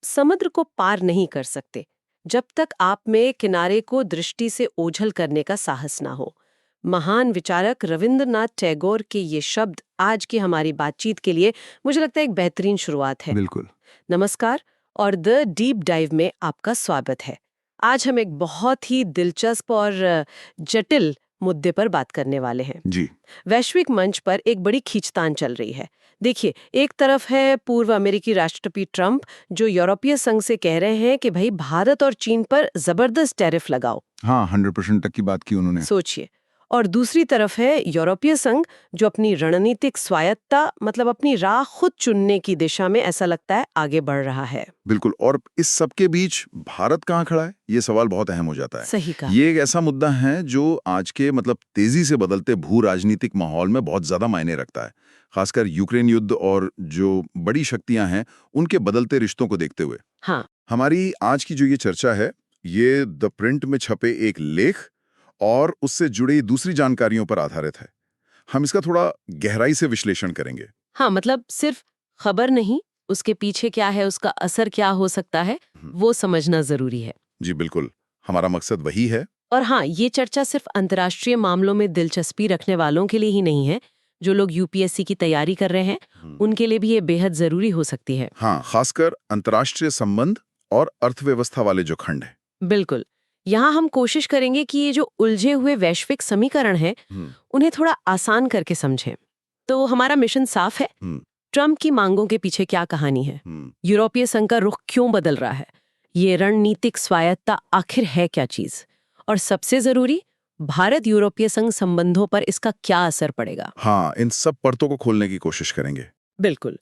समुद्र को पार नहीं कर सकते जब तक आप में किनारे को दृष्टि से ओझल करने का साहस ना हो। महान विचारक रविंद्रनाथ टैगोर के ये शब्द आज की हमारी बातचीत के लिए मुझे लगता है एक बेहतरीन शुरुआत है। बिल्कुल। नमस्कार और द डीप डाइव में आपका स्वागत है। आज हम एक बहुत ही दिलचस्प और जटिल मुद्दे पर बात करने वाले हैं। जी। वैश्विक मंच पर एक बड़ी खींचतान चल रही है। देखिए, एक तरफ है पूर्व अमेरिकी राष्ट्रपति ट्रंप, जो यूरोपीय संघ से कह रहे हैं कि भाई भारत और चीन पर जबरदस्त टैरिफ लगाओ। हाँ, 100% तक की बात की उन्होंने। सोचिए। और दूसरी तरफ है यूरोपीय संघ, जो अपनी रणनीतिक स्वायत्ता मतलब अपनी राह खुद चुनने की दिशा में ऐसा लगता है आगे बढ़ रहा है। बिल्कुल। और इस सब के बीच भारत कहाँ खड़ा है, ये सवाल बहुत अहम हो जाता है। सही कहा। ये एक ऐसा मुद्दा है जो आज के तेजी से बदलते भू राजनीतिक माहौल में बहुत ज्यादा मायने रखता है, खासकर यूक्रेन युद्ध और जो बड़ी शक्तियां हैं उनके बदलते रिश्तों को देखते हुए। हाँ। हमारी आज की जो ये चर्चा है, ये द प्रिंट में छपे एक लेख और उससे जुड़ी दूसरी जानकारियों पर आधारित है। हम इसका थोड़ा गहराई से विश्लेषण करेंगे। हाँ, मतलब सिर्फ खबर नहीं, उसके पीछे क्या है, उसका असर क्या हो सकता है, वो समझना जरूरी है। जी बिल्कुल, हमारा मकसद वही है। और हाँ, ये चर्चा सिर्फ अंतर्राष्ट्रीय मामलों में दिलचस्पी रखने वालों के लिए ही नहीं है। जो लोग यूपीएससी की तैयारी कर रहे हैं उनके लिए भी ये बेहद जरूरी हो सकती है। हाँ, खासकर अंतर्राष्ट्रीय संबंध और अर्थव्यवस्था वाले जो खंड हैं। बिल्कुल। यहाँ हम कोशिश करेंगे कि ये जो उलझे हुए वैश्विक समीकरण हैं उन्हें थोड़ा आसान करके समझें। तो हमारा मिशन साफ है। ट्रंप की मांगों के पीछे क्या कहानी है, यूरोपीय संघ का रुख क्यों बदल रहा है, ये रणनीतिक स्वायत्ता आखिर है क्या चीज, और सबसे जरूरी, भारत यूरोपीय संघ संबंधों पर इसका क्या असर पड़ेगा। हाँ, इन सब परतों को खोलने की कोशिश करेंगे। बिल्कुल।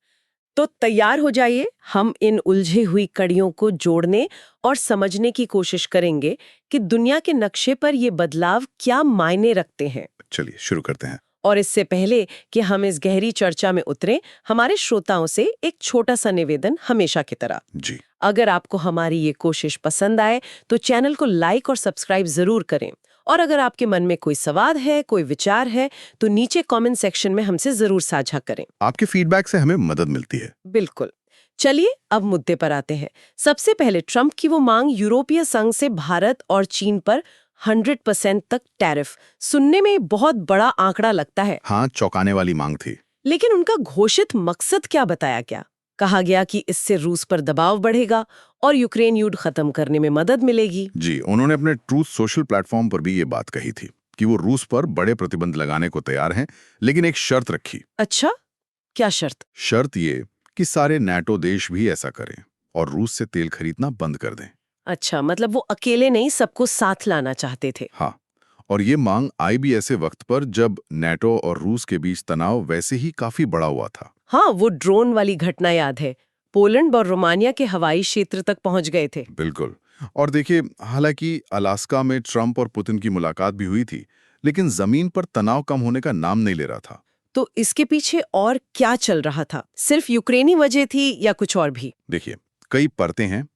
तो तैयार हो जाइए, हम इन उलझी हुई कड़ियों को जोड़ने और समझने की कोशिश करेंगे कि दुनिया के नक्शे पर ये बदलाव क्या मायने रखते हैं। चलिए शुरू करते हैं। और इससे पहले कि हम इस गहरी चर्चा में उतरें, हमारे श्रोताओं से एक छोटा सा निवेदन हमेशा की तरह। जी। अगर आपको हमारी ये कोशिश पसंद आए तो चैनल को लाइक और सब्सक्राइब जरूर करें। और अगर आपके मन में कोई सवाल है, कोई विचार है, तो नीचे कमेंट सेक्शन में हमसे जरूर साझा करें। आपके फीडबैक से हमें मदद मिलती है। बिल्कुल। चलिए अब मुद्दे पर आते हैं। सबसे पहले ट्रंप की वो मांग यूरोपीय संघ से भारत और चीन पर 100% तक टैरिफ। सुनने में बहुत बड़ा आंकड़ा लगता है। हाँ, चौंकाने वाली मांग थी। लेकिन उनका घोषित मकसद क्या बताया गया? कहा गया कि इससे रूस पर दबाव बढ़ेगा और यूक्रेन युद्ध खत्म करने में मदद मिलेगी। जी, उन्होंने अपने ट्रूथ सोशल प्लेटफॉर्म पर भी ये बात कही थी कि वो रूस पर बड़े प्रतिबंध लगाने को तैयार हैं, लेकिन एक शर्त रखी। अच्छा, क्या शर्त? शर्त ये कि सारे नाटो देश भी ऐसा करें और रूस से तेल खरीदना बंद कर दें। अच्छा, मतलब वो अकेले नहीं, सबको साथ लाना चाहते थे। हाँ, और ये मांग आई भी ऐसे वक्त पर जब नाटो और रूस के बीच तनाव वैसे ही काफी बड़ा हुआ था। हाँ, वो ड्रोन वाली घटना याद है। पोलैंड और रोमानिया के हवाई क्षेत्र तक पहुंच गए थे। बिल्कुल। और देखिए, हालांकि अलास्का में ट्रंप और पुतिन की मुलाकात भी हुई थी, लेकिन जमीन पर तनाव कम होने का नाम नहीं ले रहा था। तो इसके पीछे और क्या चल रहा था? सिर्फ यूक्रेनी वजह थी या कुछ और भी? देखिए, कई परतें हैं।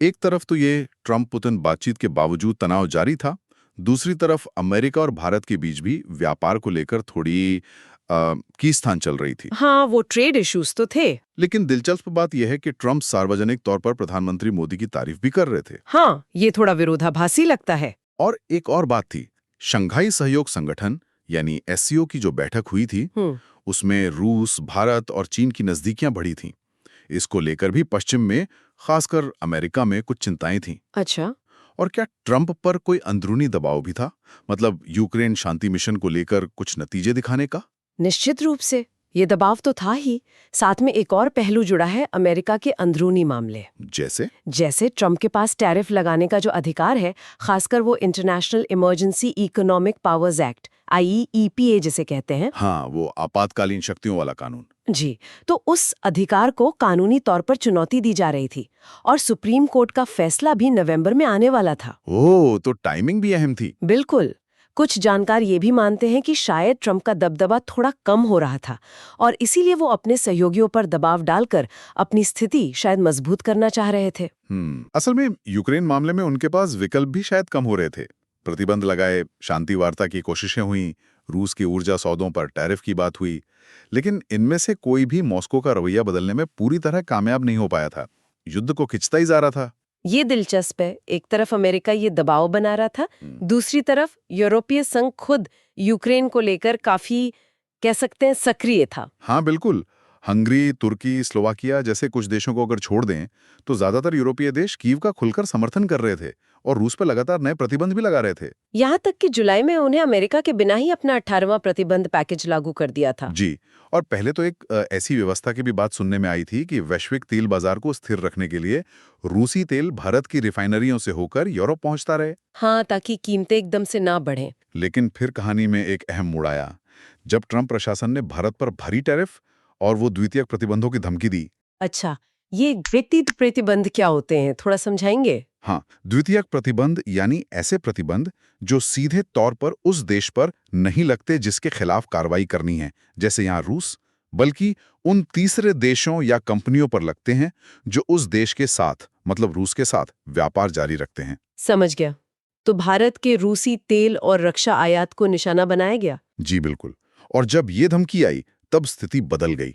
एक तरफ तो ये ट्रंप पुतिन बातचीत के बावजूद तनाव जारी था, दूसरी तरफ अमेरिका और भारत के बीच भी व्यापार को लेकर थोड़ी खींचतान चल रही थी। हाँ, वो ट्रेड इश्यूज तो थे। लेकिन दिलचस्प बात यह है कि ट्रंप सार्वजनिक तौर पर प्रधानमंत्री मोदी की तारीफ भी कर रहे थे। हाँ, ये थोड़ा विरोधाभासी लगता है। और एक और बात थी, शंघाई सहयोग संगठन यानी एससीओ की जो बैठक हुई थी, उसमें रूस, भारत और चीन की नजदीकियां बढ़ी थीं। इसको लेकर भी पश्चिम में, खासकर अमेरिका में कुछ चिंताएं थीं। अच्छा। और क्या ट्रंप पर कोई अंदरूनी दबाव भी था, मतलब यूक्रेन शांति मिशन को लेकर कुछ नतीजे दिखाने का? निश्चित रूप से ये दबाव तो था ही। साथ में एक और पहलू जुड़ा है, अमेरिका के अंदरूनी मामले। जैसे ट्रंप के पास टैरिफ लगाने का जो अधिकार है, खासकर वो international emergency economic powers act IEEPA जिसे कहते हैं। हाँ, वो आपातकालीन शक्तियों वाला कानून। जी, तो उस अधिकार को कानूनी तौर पर चुनौती दी जा रही थी और सुप्रीम कोर्ट का फैसला भी नवंबर में आने वाला था। ओह, तो टाइमिंग भी अहम थी। बिल्कुल। कुछ जानकार ये भी मानते हैं कि शायद ट्रंप का दबदबा थोड़ा कम हो रहा था और इसीलिए वो अपने सहयोगियों पर दबाव डालकर अपनी स्थिति शायद मजबूत करना चाह रहे थे। असल में यूक्रेन मामले में उनके पास विकल्प भी शायद कम हो रहे थे। प्रतिबंध लगाए, शांति वार्ता की कोशिशें हुई, रूस के ऊर्जा सौदों पर टैरिफ की बात हुई, लेकिन इनमें से कोई भी मॉस्को का रवैया बदलने में पूरी तरह कामयाब नहीं हो पाया था। युद्ध को खिंचता ही जा रहा था। ये दिलचस्प है। एक तरफ अमेरिका ये दबाव बना रहा था, दूसरी तरफ यूरोपीय संघ खुद यूक्रेन को लेकर काफी, कह सकते हैं, सक्रिय था। हाँ बिल्कुल। हंगरी, तुर्की, स्लोवाकिया जैसे कुछ देशों को अगर छोड़ दें तो ज्यादातर यूरोपीय देश कीव का खुलकर समर्थन कर रहे थे और रूस पर लगातार नए प्रतिबंध भी लगा रहे थे। यहाँ तक कि जुलाई में उन्हें अमेरिका के बिना ही अपना 18वां प्रतिबंध पैकेज लागू कर दिया था। जी, और पहले तो एक ऐसी व्यवस्था की भी बात सुनने में आई थी कि वैश्विक तेल बाजार को स्थिर रखने के लिए रूसी तेल भारत की रिफाइनरियों से होकर यूरोप पहुंचता रहे। हाँ, ताकि कीमतें एकदम से ना बढ़ें। लेकिन फिर कहानी में एक अहम मोड़ आया जब ट्रंप प्रशासन ने भारत पर भारी टैरिफ और वो द्वितीयक प्रतिबंधों की धमकी दी। अच्छा, ये द्वितीयक प्रतिबंध क्या होते हैं, थोड़ा समझाएंगे? हाँ, द्वितीयक प्रतिबंध यानी ऐसे प्रतिबंध जो सीधे तौर पर उस देश पर नहीं लगते जिसके खिलाफ कार्रवाई करनी है, जैसे यहाँ रूस, बल्कि उन तीसरे देशों या कंपनियों पर लगते हैं जो उस देश के साथ, मतलब रूस के साथ, व्यापार जारी रखते हैं। समझ गया। तो भारत के रूसी तेल और रक्षा आयात को निशाना बनाया गया? जी बिल्कुल। और जब ये धमकी आई तब स्थिति बदल गई।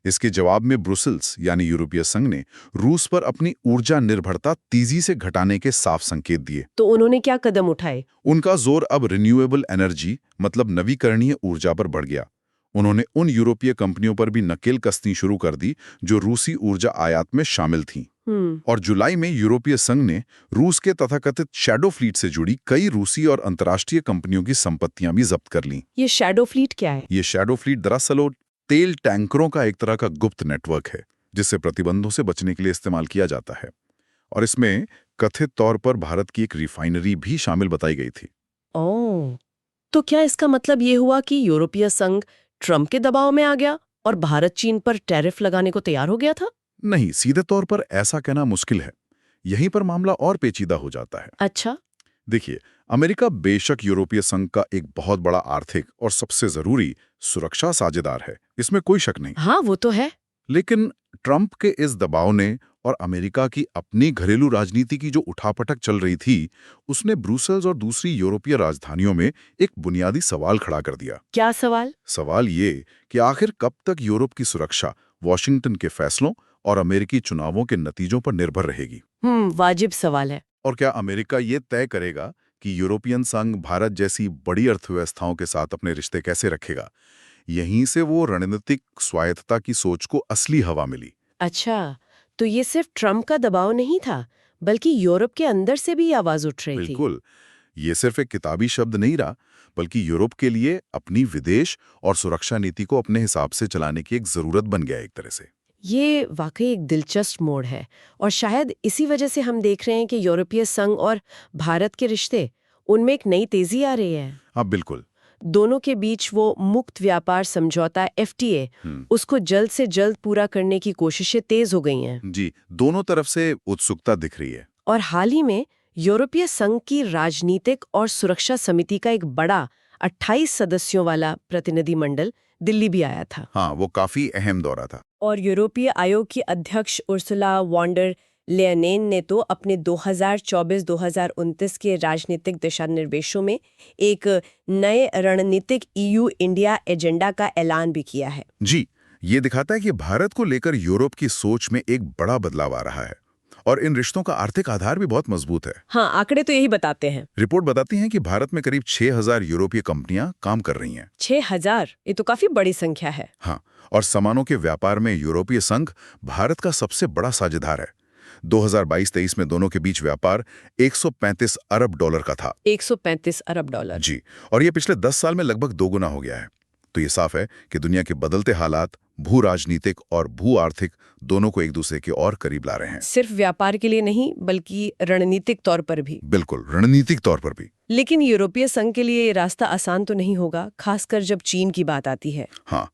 इसके जवाब में ब्रुसेल्स यानी यूरोपीय संघ ने रूस पर अपनी ऊर्जा निर्भरता तेजी से घटाने के साफ संकेत दिए। तो उन्होंने क्या कदम उठाए? उनका जोर अब रिन्यूएबल एनर्जी, मतलब नवीकरणीय ऊर्जा पर बढ़ गया। उन्होंने उन यूरोपीय कंपनियों पर भी नकेल कसनी शुरू कर दी जो रूसी ऊर्जा आयात में शामिल थीं। और जुलाई में यूरोपीय संघ ने रूस के तथाकथित शैडो फ्लीट से जुड़ी कई रूसी और अंतर्राष्ट्रीय कंपनियों की संपत्तियां भी जब्त कर लीं। ये शैडो फ्लीट क्या है? ये शैडो फ्लीट दरअसल तेल टैंकरों का एक तरह का गुप्त नेटवर्क है जिसे प्रतिबंधों से बचने के लिए इस्तेमाल किया जाता है। और इसमें कथित तौर पर भारत की एक रिफाइनरी भी शामिल बताई गई थी। ओह, तो क्या इसका मतलब ये हुआ कि यूरोपीय संघ ट्रंप के दबाव में आ गया और भारत चीन पर टैरिफ लगाने को तैयार हो गया था? नहीं, सीधे तौर पर ऐसा कहना मुश्किल है। यहीं पर मामला और पेचीदा हो जाता है। अच्छा। देखिए, अमेरिका बेशक यूरोपीय संघ का एक बहुत बड़ा आर्थिक और सबसे जरूरी सुरक्षा साझेदार है, इसमें कोई शक नहीं। हाँ, वो तो है। लेकिन ट्रंप के इस दबाव ने और अमेरिका की अपनी घरेलू राजनीति की जो उठापटक चल रही थी, उसने ब्रुसेल्स और दूसरी यूरोपीय राजधानियों में एक बुनियादी सवाल खड़ा कर दिया। क्या सवाल? सवाल ये कि आखिर कब तक यूरोप की सुरक्षा वॉशिंगटन के फैसलों और अमेरिकी चुनावों के नतीजों पर निर्भर रहेगी। वाजिब सवाल है। और क्या अमेरिका ये तय करेगा कि यूरोपियन संघ भारत जैसी बड़ी अर्थव्यवस्थाओं के साथ अपने रिश्ते कैसे रखेगा? यहीं से वो रणनीतिक स्वायत्तता की सोच को असली हवा मिली। अच्छा, तो ये सिर्फ ट्रंप का दबाव नहीं था, बल्कि यूरोप के अंदर से भी आवाज उठ रही थी। बिल्कुल, ये सिर्फ एक किताबी शब्द नहीं रहा, बल्कि यूरोप के लिए अपनी विदेश और सुरक्षा नीति को अपने हिसाब से चलाने की एक जरूरत बन गया एक तरह से। ये वाकई एक दिलचस्प मोड़ है और शायद इसी वजह से हम देख रहे हैं कि यूरोपीय संघ और भारत के रिश्ते, उनमें एक नई तेजी आ रही है। हाँ बिल्कुल। दोनों के बीच वो मुक्त व्यापार समझौता FTA, उसको जल्द से जल्द पूरा करने की कोशिशें तेज हो गई हैं। जी, दोनों तरफ से उत्सुकता दिख रही है। और हाल ही में यूरोपीय संघ की राजनीतिक और सुरक्षा समिति का एक बड़ा 28 सदस्यों वाला प्रतिनिधि मंडल दिल्ली भी आया था। हाँ, वो काफी अहम दौरा था। और यूरोपीय आयोग की अध्यक्ष उर्सुला वॉन्डर लेयनेन ने तो अपने 2024-2029 के राजनीतिक दिशा निर्देशों में एक नए रणनीतिक EU इंडिया एजेंडा का ऐलान भी किया है। जी, ये दिखाता है कि भारत को लेकर यूरोप की सोच में एक बड़ा बदलाव आ रहा है और इन रिश्तों का आर्थिक आधार भी बहुत मजबूत है। हाँ, आंकड़े तो यही बताते हैं। रिपोर्ट बताती है कि भारत में करीब 6000 यूरोपीय कंपनियां काम कर रही हैं। 6000? ये तो काफी बड़ी संख्या है। हाँ, और सामानों के व्यापार में यूरोपीय संघ भारत का सबसे बड़ा साझेदार है। 2022-23 में दोनों के बीच व्यापार 135 अरब डॉलर का था। 135 अरब डॉलर? जी, और ये पिछले 10 साल में लगभग दोगुना हो गया है। तो ये साफ है कि दुनिया के बदलते हालात भू राजनीतिक और भू आर्थिक दोनों को एक दूसरे के और करीब ला रहे हैं। सिर्फ व्यापार के लिए नहीं, बल्कि रणनीतिक तौर पर भी। बिल्कुल, रणनीतिक तौर पर भी। लेकिन यूरोपीय संघ के लिए ये रास्ता आसान तो नहीं होगा, खासकर जब चीन की बात आती है। हाँ,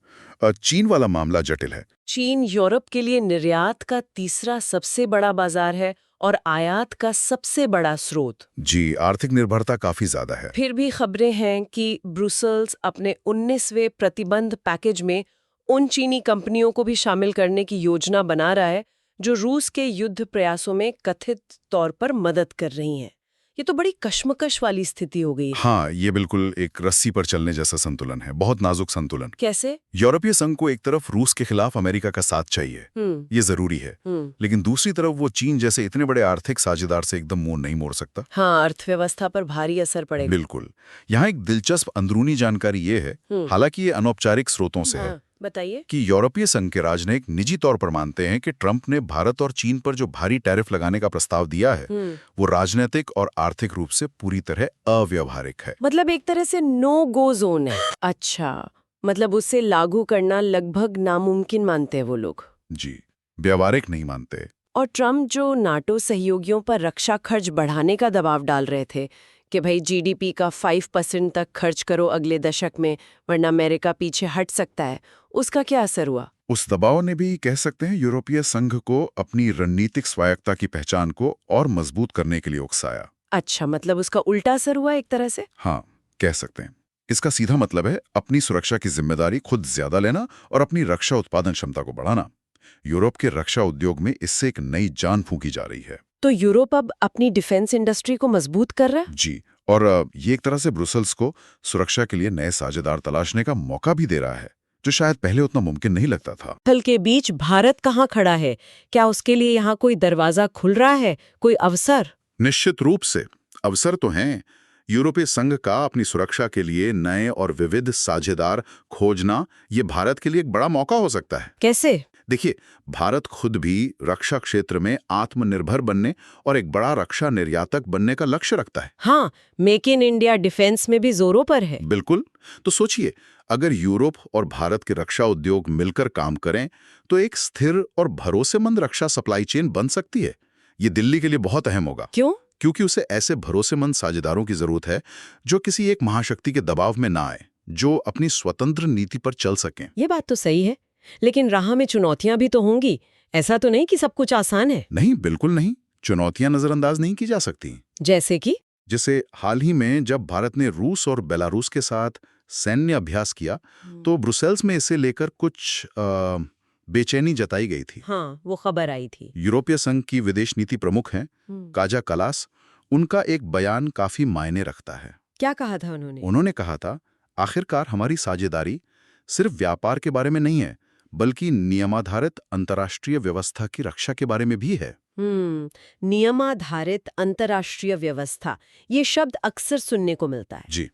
चीन वाला मामला जटिल है। चीन यूरोप के लिए निर्यात का तीसरा सबसे बड़ा बाजार है और आयात का सबसे बड़ा स्रोत। जी, आर्थिक निर्भरता काफी ज्यादा है। फिर भी खबरें हैं कि ब्रुसेल्स अपने 19वें प्रतिबंध पैकेज में उन चीनी कंपनियों को भी शामिल करने की योजना बना रहा है जो रूस के युद्ध प्रयासों में कथित तौर पर मदद कर रही हैं। ये तो बड़ी कश्मकश वाली स्थिति हो गई। हाँ, ये बिल्कुल एक रस्सी पर चलने जैसा संतुलन है, बहुत नाजुक संतुलन। कैसे? यूरोपीय संघ को एक तरफ रूस के खिलाफ अमेरिका का साथ चाहिए, ये जरूरी है, लेकिन दूसरी तरफ वो चीन जैसे इतने बड़े आर्थिक साझेदार से एकदम मुंह नहीं मोड़ सकता। हाँ, अर्थव्यवस्था पर भारी असर पड़ेगा। बिल्कुल। यहाँ एक दिलचस्प अंदरूनी जानकारी ये है, हालांकि ये अनौपचारिक स्रोतों से है, बताइए, कि यूरोपीय संघ के राजनयिक निजी तौर पर मानते हैं कि ट्रंप ने भारत और चीन पर जो भारी टैरिफ लगाने का प्रस्ताव दिया है वो राजनीतिक और आर्थिक रूप से पूरी तरह अव्यवहारिक है। मतलब एक तरह से नो गो जोन है। अच्छा, मतलब उसे लागू करना लगभग नामुमकिन मानते हैं वो लोग। जी, व्यवहारिक नहीं मानते। और ट्रंप जो नाटो सहयोगियों पर रक्षा खर्च बढ़ाने का दबाव डाल रहे थे कि भाई जीडीपी का 5% तक खर्च करो अगले दशक में, वरना अमेरिका पीछे हट सकता है, उसका क्या असर हुआ? उस दबाव ने भी, कह सकते हैं, यूरोपीय संघ को अपनी रणनीतिक स्वायत्ता की पहचान को और मजबूत करने के लिए उकसाया। अच्छा, मतलब उसका उल्टा असर हुआ एक तरह से? हाँ, कह सकते हैं। इसका सीधा मतलब है अपनी सुरक्षा की जिम्मेदारी खुद ज्यादा लेना और अपनी रक्षा उत्पादन क्षमता को बढ़ाना। यूरोप के रक्षा उद्योग में इससे एक नई जान फूंकी जा रही है। तो यूरोप अब अपनी डिफेंस इंडस्ट्री को मजबूत कर रहा है? जी, और ये एक तरह से ब्रुसेल्स को सुरक्षा के लिए नए साझेदार तलाशने का मौका भी दे रहा है, जो शायद पहले उतना मुमकिन नहीं लगता था। स्थल के बीच भारत कहाँ खड़ा है? क्या उसके लिए यहाँ कोई दरवाजा खुल रहा है, कोई अवसर? निश्चित रूप से अवसर तो हैं। यूरोपीय संघ का अपनी सुरक्षा के लिए नए और विविध साझेदार खोजना ये भारत के लिए एक बड़ा मौका हो सकता है। कैसे? देखिए, भारत खुद भी रक्षा क्षेत्र में आत्मनिर्भर बनने और एक बड़ा रक्षा निर्यातक बनने का लक्ष्य रखता है। हाँ, मेक इन इंडिया डिफेंस में भी जोरों पर है। बिल्कुल। तो सोचिए, अगर यूरोप और भारत के रक्षा उद्योग मिलकर काम करें तो एक स्थिर और भरोसेमंद रक्षा सप्लाई चेन बन सकती है। ये दिल्ली के लिए बहुत अहम होगा। क्यों? क्योंकि उसे ऐसे भरोसेमंद साझेदारों की जरूरत है जो किसी एक महाशक्ति के दबाव में ना आए, जो अपनी स्वतंत्र नीति पर चल सकें। ये बात तो सही है, लेकिन राह में चुनौतियां भी तो होंगी। ऐसा तो नहीं कि सब कुछ आसान है। नहीं, बिल्कुल नहीं। चुनौतियां नजरअंदाज नहीं की जा सकती। जैसे कि? जैसे हाल ही में जब भारत ने रूस और बेलारूस के साथ सैन्य अभ्यास किया तो ब्रुसेल्स में इसे लेकर कुछ बेचैनी जताई गई थी। हाँ, वो खबर आई थी। यूरोपीय संघ की विदेश नीति प्रमुख हैं काजा कलास, उनका एक बयान काफी मायने रखता है। क्या कहा था उन्होंने? उन्होंने कहा था, आखिरकार हमारी साझेदारी सिर्फ व्यापार के बारे में नहीं है, बल्कि नियमाधारित अंतर्राष्ट्रीय व्यवस्था की रक्षा के बारे में भी है। नियमाधारित अंतर्राष्ट्रीय व्यवस्था, ये शब्द अक्सर सुनने को मिलता है। जी,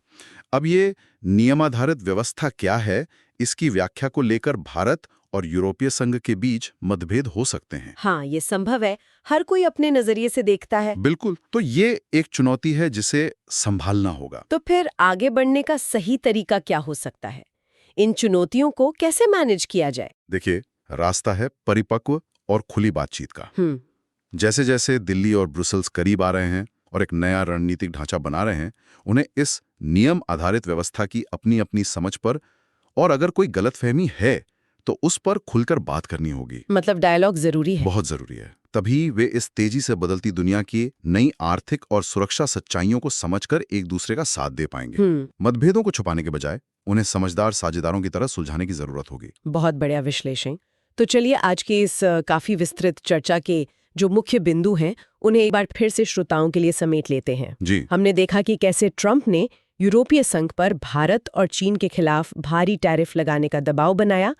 अब ये नियमाधारित व्यवस्था क्या है, इसकी व्याख्या को लेकर भारत और यूरोपीय संघ के बीच मतभेद हो सकते हैं। हाँ, ये संभव है। हर कोई अपने नजरिए से देखता है। बिल्कुल। तो ये एक चुनौती है जिसे संभालना होगा। तो फिर आगे बढ़ने का सही तरीका क्या हो सकता है? इन चुनौतियों को कैसे मैनेज किया जाए? देखिए, रास्ता है परिपक्व और खुली बातचीत का। जैसे जैसे दिल्ली और ब्रुसेल्स करीब आ रहे हैं और एक नया रणनीतिक ढांचा बना रहे हैं, उन्हें इस नियम आधारित व्यवस्था की अपनी अपनी समझ पर, और अगर कोई गलतफहमी है तो उस पर खुलकर बात करनी होगी। मतलब डायलॉग जरूरी है। बहुत जरूरी है। तभी वे इस तेजी से बदलती दुनिया की नई आर्थिक और सुरक्षा सच्चाइयों को समझकर एक दूसरे का साथ दे पाएंगे। मतभेदों को छुपाने के बजाय उन्हें समझदार साझेदारों की तरह सुलझाने की जरूरत होगी। बहुत बढ़िया विश्लेषण। तो चलिए आज की इस काफी विस्तृत चर्चा के जो मुख्य बिंदु हैं उन्हें एक बार फिर से श्रोताओं के लिए समेट लेते हैं। जी। हमने देखा कि कैसे ट्रंप ने यूरोपीय संघ पर भारत और चीन के खिलाफ भारी टैरिफ लगाने का दबाव बनाया।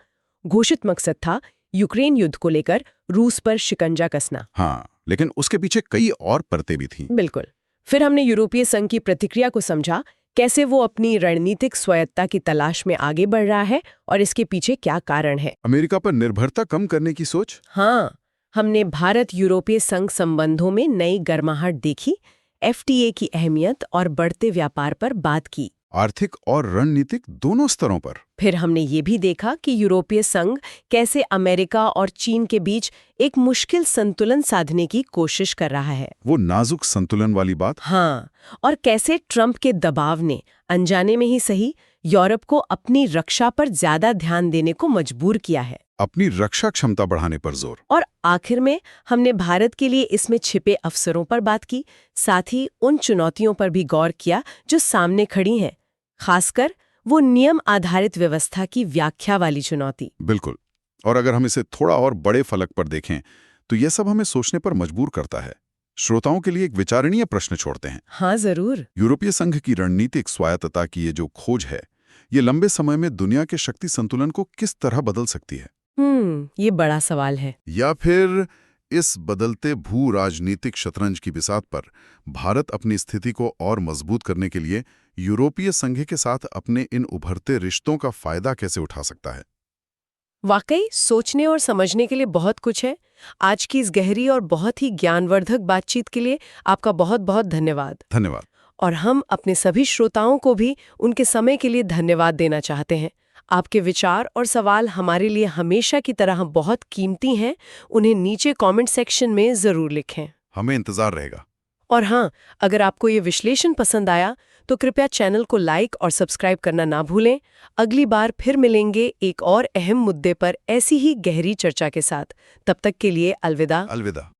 घोषित मकसद था यूक्रेन युद्ध को लेकर रूस पर शिकंजा कसना। हाँ, लेकिन उसके पीछे कई और परतें भी थीं। बिल्कुल। फिर हमने यूरोपीय संघ की प्रतिक्रिया को समझा, कैसे वो अपनी रणनीतिक स्वायत्ता की तलाश में आगे बढ़ रहा है और इसके पीछे क्या कारण है। अमेरिका पर निर्भरता कम करने की सोच। हाँ, हमने भारत यूरोपीय संघ संबंधों में नई गर्माहट देखी, एफटीए की अहमियत और बढ़ते व्यापार पर बात की, आर्थिक और रणनीतिक दोनों स्तरों पर। फिर हमने ये भी देखा कि यूरोपीय संघ कैसे अमेरिका और चीन के बीच एक मुश्किल संतुलन साधने की कोशिश कर रहा है। वो नाजुक संतुलन वाली बात। हाँ, और कैसे ट्रंप के दबाव ने अनजाने में ही सही यूरोप को अपनी रक्षा पर ज्यादा ध्यान देने को मजबूर किया है, अपनी रक्षा क्षमता बढ़ाने पर जोर। और आखिर में हमने भारत के लिए इसमें छिपे अवसरों पर बात की, साथ ही उन चुनौतियों पर भी गौर किया जो सामने खड़ी हैं, खासकर वो नियम आधारित व्यवस्था की व्याख्या वाली चुनौती। बिल्कुल। और अगर हम इसे थोड़ा और बड़े फलक पर देखें तो यह सब हमें सोचने पर मजबूर करता है। श्रोताओं के लिए एक विचारणीय प्रश्न छोड़ते हैं। हाँ जरूर। यूरोपीय संघ की रणनीतिक स्वायत्तता की ये जो खोज है, ये लंबे समय में दुनिया के शक्ति संतुलन को किस तरह बदल सकती है? ये बड़ा सवाल है। या फिर इस बदलते भू राजनीतिक शतरंज की बिसात पर भारत अपनी स्थिति को और मजबूत करने के लिए यूरोपीय संघ के साथ अपने इन उभरते रिश्तों का फायदा कैसे उठा सकता है? वाकई सोचने और समझने के लिए बहुत कुछ है। आज की इस गहरी और बहुत ही ज्ञानवर्धक बातचीत के लिए आपका बहुत बहुत धन्यवाद। धन्यवाद। और हम अपने सभी श्रोताओं को भी उनके समय के लिए धन्यवाद देना चाहते हैं। आपके विचार और सवाल हमारे लिए हमेशा की तरह बहुत कीमती हैं। उन्हें नीचे कमेंट सेक्शन में जरूर लिखें। हमें इंतजार रहेगा। और हाँ, अगर आपको ये विश्लेषण पसंद आया तो कृपया चैनल को लाइक और सब्सक्राइब करना ना भूलें। अगली बार फिर मिलेंगे एक और अहम मुद्दे पर ऐसी ही गहरी चर्चा के साथ। तब तक के लिए अलविदा। अलविदा।